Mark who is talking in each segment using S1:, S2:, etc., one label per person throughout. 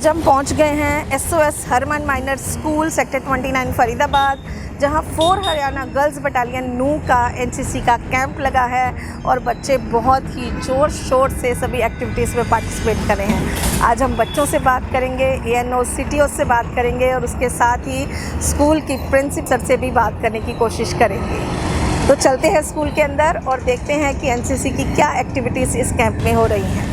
S1: आज हम पहुंच गए हैं SOS Hermann Gmeiner school sector 29 Faridabad, जहां 4 हरियाणा गर्ल्स बटालियन नू का NCC का कैंप लगा है और बच्चे बहुत ही ज़ोर शोर से सभी एक्टिविटीज़ में पार्टिसिपेट कर रहे हैं। आज हम बच्चों से बात करेंगे, ANO CTO से बात करेंगे और उसके साथ ही स्कूल की प्रिंसिपल से भी बात करने की कोशिश करेंगे। तो चलते हैं स्कूल के अंदर और देखते हैं कि NCC की क्या एक्टिविटीज़ इस कैंप में हो रही हैं।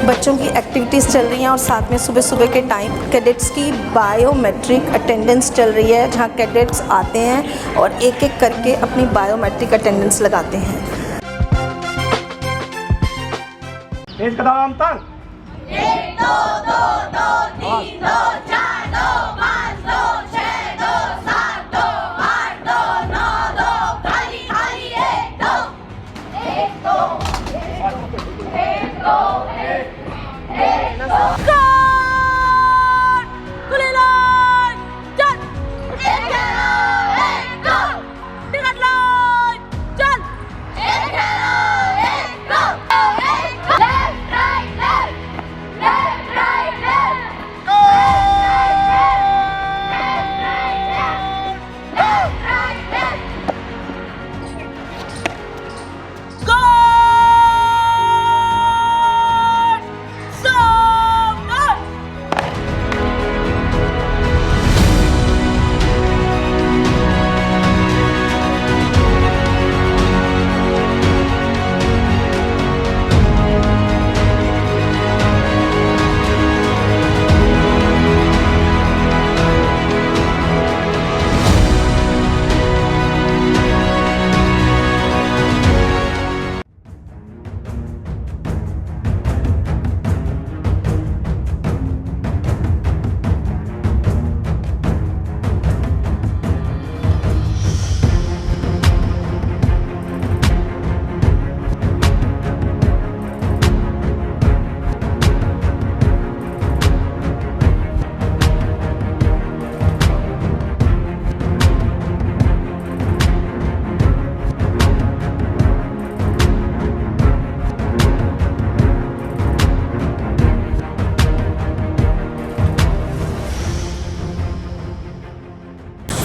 S1: बच्चों की एक्टिविटीज़ चल रही हैं और साथ में सुबह सुबह के टाइम कैडेट्स की बायोमेट्रिक अटेंडेंस चल रही है, जहां कैडेट्स आते हैं और एक एक करके अपनी बायोमेट्रिक अटेंडेंस लगाते हैं।
S2: तेज कदम तक
S3: 1 2 2 2 3 2 4 2 5 2 6 2 7 2 8 2 9 2 खाली खाली 1 2 1 2 1 2 1 2 खुली लाइन चल 1 2 टिकट लाइन चल 1 2 left right left left right left left right left go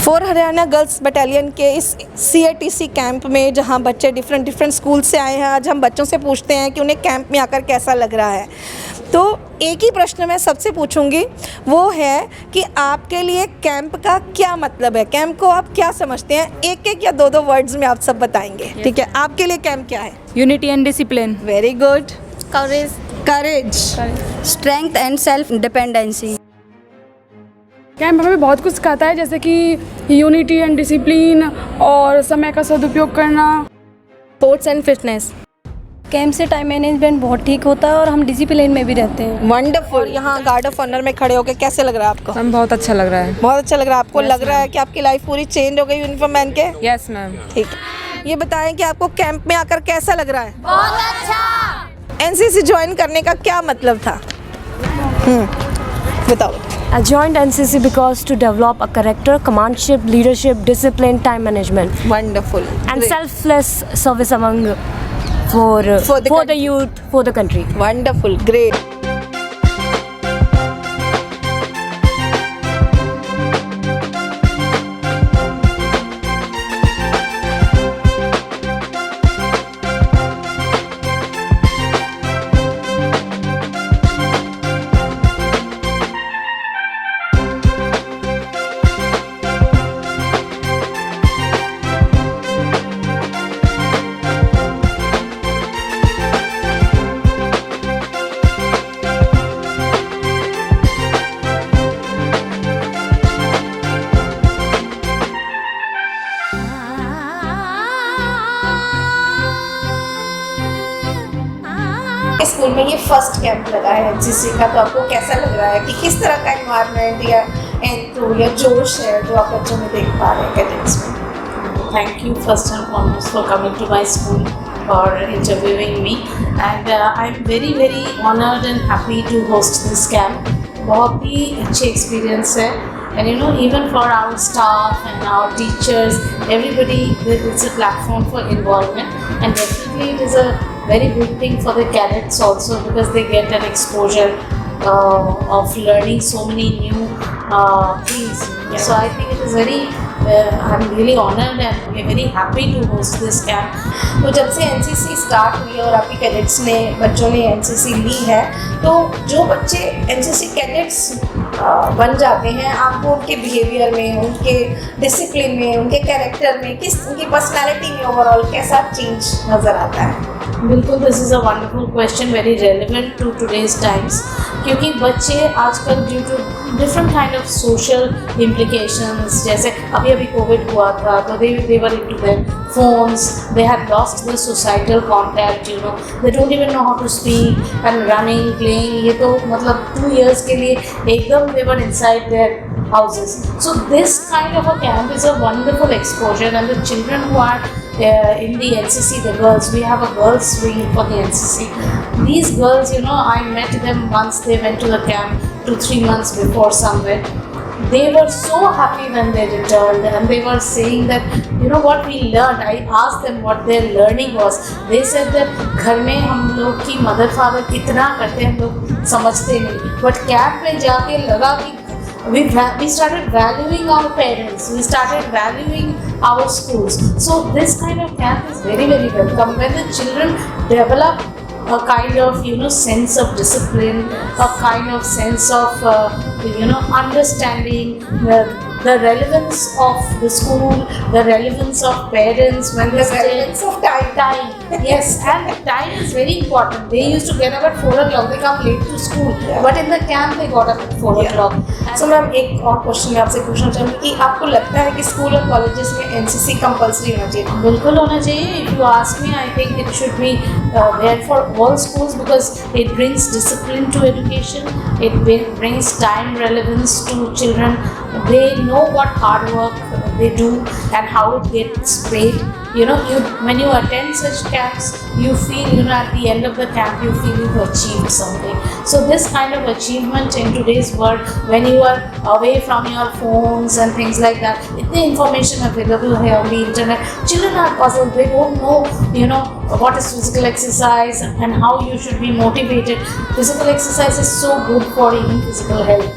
S1: four Haryana girls battalion के इस CATC कैंप में जहां बच्चे डिफरेंट स्कूल से आए हैं, आज हम बच्चों से पूछते हैं कि उन्हें कैंप में आकर कैसा लग रहा है। तो एक ही प्रश्न मैं सबसे पूछूंगी, वो है कि आपके लिए कैंप का क्या मतलब है, कैंप को आप क्या समझते हैं? एक एक या दो वर्ड्स में आप सब बताएंगे, ठीक है? आपके लिए कैंप क्या है?
S4: Unity and discipline,
S1: very good. Courage,
S5: strength and self dependency.
S4: Camp हमें बहुत कुछ सिखाता है, जैसे कि यूनिटी एंड डिसिप्लिन और समय का सदुपयोग करना,
S1: स्पोर्ट्स एंड फिटनेस।
S5: कैंप से टाइम मैनेजमेंट बहुत ठीक होता है और हम डिसिप्लिन में भी रहते हैं।
S1: वंडरफुल। यहाँ गार्ड ऑफ ऑनर में खड़े होकर कैसे लग रहा है आपको?
S4: मैम बहुत अच्छा लग रहा है।
S1: बहुत अच्छा लग रहा है आपको? लग रहा है कि आपकी लाइफ पूरी चेंज हो गई यूनिफॉर्म पहन के?
S4: Yes ma'am.
S1: ठीक है, ये बताएं कि आपको कैंप में आकर कैसा लग रहा है?
S3: बहुत अच्छा।
S1: NCC ज्वाइन करने का क्या मतलब था? बताओ।
S6: I joined NCC because to develop a character, commandship, leadership, discipline, time management,
S1: wonderful
S6: and selfless service among for the youth, for the country.
S1: Wonderful, great. School में ये फर्स्ट कैंप लगा है एनसीसी का, तो आपको कैसा लग रहा है कि किस तरह का एनवायरनमेंट या एंथू या जोश है जो आप बच्चों में देख पा रहे हैं कैडेट्स में?
S7: Thank you first and foremost for coming to my school for interviewing me, and I'm very honored and happy to host this camp. बहुत ही अच्छे experience है, and you know, even for our staff and our teachers, everybody, it's a platform for involvement, and definitely it is a very good thing for the cadets also, because they get an exposure of learning so many new things. So I think it is very I'm really honored and we're very happy to host this camp.
S1: तो जब से NCC start हुई और आपकी cadets ने बच्चों ने NCC ली है, तो जो बच्चे एनसीसी कैडेट्स बन जाते हैं, आपको उनके बिहेवियर में, उनके डिसिप्लिन में, उनके कैरेक्टर में, उनकी पर्सनालिटी में ओवरऑल कैसा चेंज नज़र आता है?
S7: बिल्कुल, this is a wonderful question, very relevant to today's times, क्योंकि बच्चे आजकल due to different kind of social implications, जैसे अभी कोविड हुआ था, तो they were into their phones, they had lost the societal contact, you know, they don't even know how to speak, and running, playing, ये तो मतलब 2 years के लिए एकदम they were inside their houses. So this kind of a camp is a wonderful exposure, and the children who are in the NCC, the girls, we have a girls wing for the NCC. These girls, you know, I met them once they went to the camp 2-3 months before somewhere. They were so happy when they returned, and they were saying that, you know, what we learned. I asked them what their learning was. They said that घर में हम लोग की mother father कितना करते हैं हम लोग समझते नहीं, but कैंप में जाके लगा कि we started valuing our parents, we started valuing our schools. So this kind of camp is very welcome, when the children develop a kind of, you know, sense of discipline, a kind of sense of you know, understanding the relevance of the school, the relevance of parents, when the
S1: relevance of time.
S7: Yes, and time is very important. They used to get up at 4 o'clock, they come late to school, but in the camp they got up at 4 o'clock.
S1: So ma'am, एक और question मैं आपसे पूछना चाहूँगी कि आपको लगता है कि स्कूल और कॉलेजेस में एनसीसी कंपल्सरी होना चाहिए?
S7: बिल्कुल होना चाहिए. If you ask me, I think it should be there for all schools, because it brings discipline to education, it brings time relevance to children. They know what hard work they do and how it gets paid. You know, when you attend such camps, you feel, you know, at the end of the camp, you feel you've achieved something. So this kind of achievement in today's world, when you are away from your phones and things like that, the information available here on the internet, children are puzzled. They don't know, you know, what is physical exercise and how you should be motivated. Physical exercise is so good for even physical health,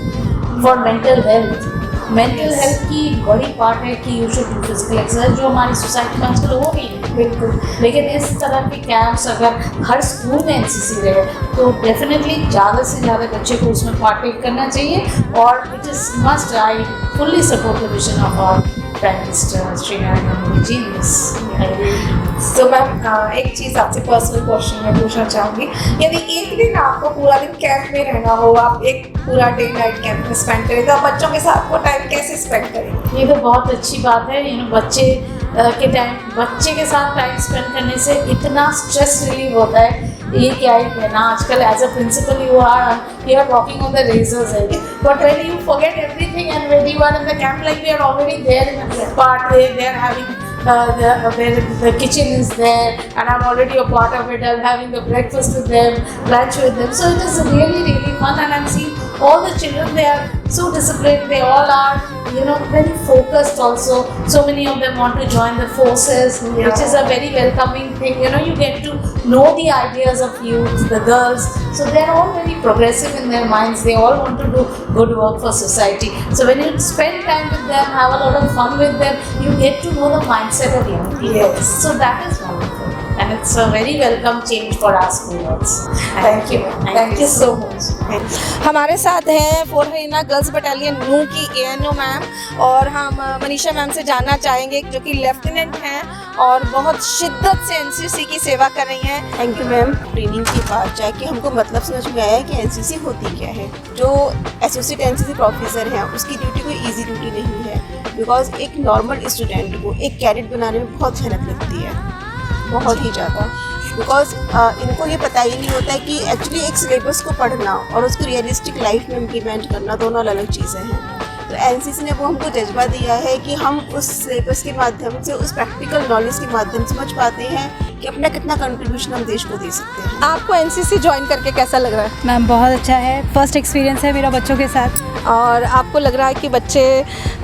S7: for mental health. Mental health की बड़ी part है कि you should do physical exercise, जो हमारी society में आजकल हो रही है. बिल्कुल, लेकिन इस तरह के कैंप्स अगर हर स्कूल में एनसीसी रहे, तो डेफिनेटली ज़्यादा से ज़्यादा बच्चे को उसमें पार्टिसिपेट करना चाहिए, और it is must. I fully support the vision of our prime minister Shri Narendra Modi ji in this.
S1: तो मैम, एक चीज़ आपसे पर्सनल क्वेश्चन मैं पूछना चाहूँगी. यदि एक दिन आपको पूरा दिन कैंप में रहना हो, आप एक पूरा डे नाइट कैंप में स्पेंड करें, तो आप बच्चों के साथ वो टाइम कैसे स्पेंड करेंगे?
S7: ये तो बहुत अच्छी बात है. यू नो, बच्चे के साथ टाइम स्पेंड करने से इतना स्ट्रेस रिलीव होता है. ये क्या ही कहना, आजकल as a principal you are walking on the razor's edge, but when you forget everything and when you are in the camp, like we are already there in a part, they are having the kitchen is there and I'm already a part of it. I'm having the breakfast with them, lunch with them, so it is really fun. And I'm seeing all the children, they are so disciplined, they all are, you know, very focused also. So many of them want to join the forces, which is a very welcoming thing. You know, you get to know the ideas of youth, the girls, so they're all very progressive in their minds. They all want to do good work for society. So when you spend time with them, have a lot of fun with them, you get to know the mindset of young people.
S1: Yes.
S7: So that is wonderful, and it's a very welcome change for our schoolers.
S1: Thank you so much. हमारे साथ हैं 4 Haryana girls battalion नू की ANO ma'am, और हम Manisha ma'am से जानना चाहेंगे, जो कि लेफ्टिनेंट हैं और बहुत शिद्दत से एनसीसी की सेवा कर रही हैं. Thank you ma'am. ट्रेनिंग के बाद जाके हमको मतलब समझ में आया कि एनसीसी होती क्या है. जो एसोसिएट एनसीसी ऑफिसर हैं, उसकी ड्यूटी कोई ईजी ड्यूटी नहीं है, बिकॉज एक नॉर्मल स्टूडेंट को एक कैडेट बनाने में बहुत मेहनत लगती है. बहुत ही ज़्यादा, बिकॉज इनको ये पता ही नहीं होता है कि एक्चुअली एक सिलेबस को पढ़ना और उसको रियलिस्टिक लाइफ में इम्प्लीमेंट करना दोनों अलग अलग चीज़ें हैं। तो एनसीसी ने वो हमको जज्बा दिया है कि हम उस सिलेबस के माध्यम से, उस प्रैक्टिकल नॉलेज के माध्यम से समझ पाते हैं कि अपना कितना कंट्रीब्यूशन हम देश को दे सकते हैं। आपको एनसीसी ज्वाइन करके कैसा लग रहा है?
S5: मैम बहुत अच्छा है, फर्स्ट एक्सपीरियंस है मेरा बच्चों के साथ।
S1: और आपको लग रहा है कि बच्चे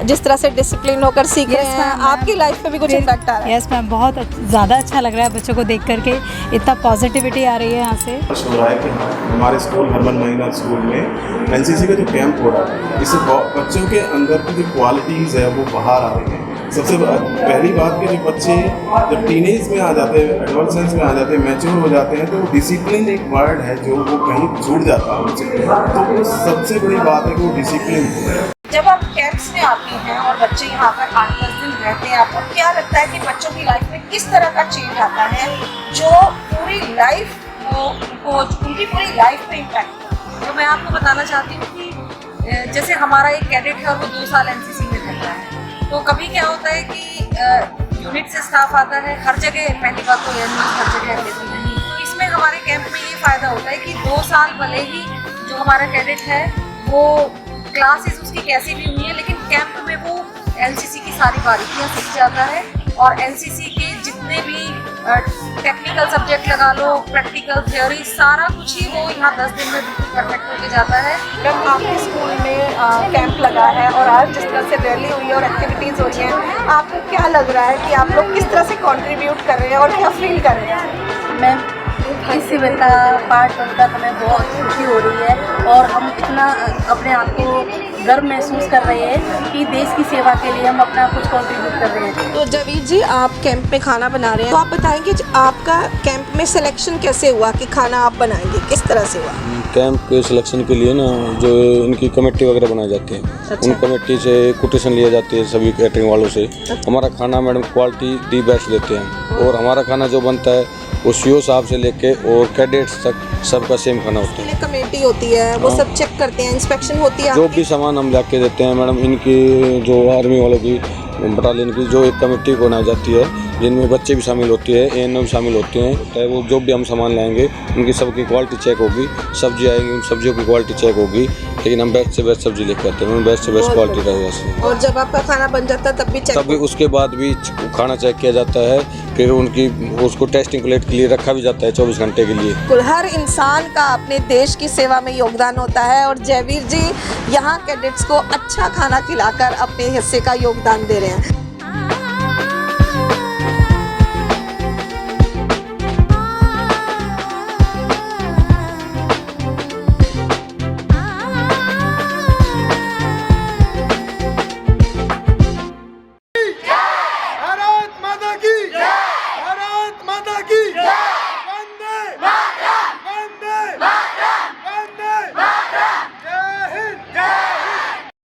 S1: जिस तरह से डिसिप्लिन होकर सीख रहे हैं, आपकी लाइफ पे भी कुछ इम्पैक्ट आ रहा है?
S5: यस मैम, बहुत ज़्यादा अच्छा लग रहा है बच्चों को देख करके, इतना पॉजिटिविटी आ रही है यहाँ से।
S8: हो रहा है कि हमारे स्कूल हरमन महिला स्कूल में एनसीसी का जो कैंप हो रहा है, इससे बच्चों के अंदर की जो क्वालिटीज़ है वो बाहर आ रही हैं। सबसे पहली बात कि जो बच्चे जब टीनेज में आ जाते हैं, एडोलसेंस में आ जाते हैं, मैच्योर हो जाते हैं, तो डिसिप्लिन एक वर्ड है जो वो कहीं छूट जाता है उनसे। तो वो सबसे बड़ी बात है कि वो डिसिप्लिन है।
S1: जब आप कैंप्स में आती हैं और बच्चे यहाँ पर 8-10 दिन रहते हैं, आपको क्या लगता है कि बच्चों की लाइफ में किस तरह का चेंज आता है जो पूरी लाइफ को उनकी पूरी लाइफ पे इम्पैक्ट करता है?
S9: तो मैं आपको बताना चाहती हूँ कि जैसे हमारा एक कैडेट है और वो 2 साल एनसीसी में रहता है, तो कभी क्या होता है कि यूनिट से स्टाफ आता है, हर जगह पहली बात तो यह नहीं हर जगह अवेलेबल नहीं, तो इसमें हमारे कैंप में ये फ़ायदा होता है कि 2 साल भले ही जो हमारा कैडेट है वो क्लासेस उसकी कैसी भी हुई है, लेकिन कैंप में वो एनसीसी की सारी बारीकियाँ सीख जाता है और एनसीसी के जितने भी टेक्निकल सब्जेक्ट लगा लो, प्रैक्टिकल थ्योरी, सारा कुछ ही वो यहाँ 10 दिन में बिल्कुल परफेक्ट होके जाता है।
S1: जब आपके स्कूल में कैंप लगा है और आज जिस तरह से रैली हुई है और एक्टिविटीज़ हो रही हैं, आपको क्या लग रहा है कि आप लोग किस तरह से कंट्रीब्यूट कर रहे हैं और क्या फील कर रहे हैं?
S9: मैं इस इवेंट का पार्ट बनकर हमें बहुत खुशी हो रही है और हम इतना अपने आप को गर्व महसूस कर रहे हैं कि देश की सेवा के लिए हम अपना कुछ कंट्रीब्यूट कर रहे हैं।
S1: तो जवीर जी, आप कैंप में खाना बना रहे हैं, तो आप बताएंगे आपका कैंप में सिलेक्शन कैसे हुआ कि खाना आप बनाएंगे, किस तरह से हुआ?
S10: कैंप के सिलेक्शन के लिए ना जो इनकी कमेटी वगैरह बनाई जाती है,
S1: अच्छा।
S10: उन कमेटी से कोटेशन लिए जाती है सभी कैटरिंग वालों से। हमारा खाना मैडम क्वालिटी दी बेस्ट देते हैं और हमारा खाना जो बनता है वो सीओ साहब से लेके और कैडेट्स तक सबका सेम खाना होता है।
S1: कमेटी होती है, वो सब चेक करते हैं, इंस्पेक्शन होती है।
S10: जो भी सामान हम जाके देते हैं मैडम, इनकी जो आर्मी वालों की बटालियन की जो एक कमेटी बनाई जाती है जिनमें बच्चे भी शामिल होती है, एएनओ भी शामिल होते हैं। वो जो भी हम सामान लाएंगे उनकी सबकी क्वालिटी चेक होगी, सब्जी आएंगी उन सब्जियों की क्वालिटी चेक होगी, लेकिन हम बेस्ट से बेस्ट सब्जी लेकर आते हैं, बेस्ट से बेस्ट क्वालिटी रहेगा।
S1: और जब आपका खाना बन जाता है तब भी
S10: उसके बाद भी खाना चेक किया जाता है, फिर उनकी उसको टेस्टिंग प्लेट के लिए रखा भी जाता है 24 घंटे के लिए।
S1: हर इंसान का अपने देश की सेवा में योगदान होता है और जयवीर जी यहाँ कैडेट्स को अच्छा खाना खिलाकर अपने हिस्से का योगदान दे रहे हैं।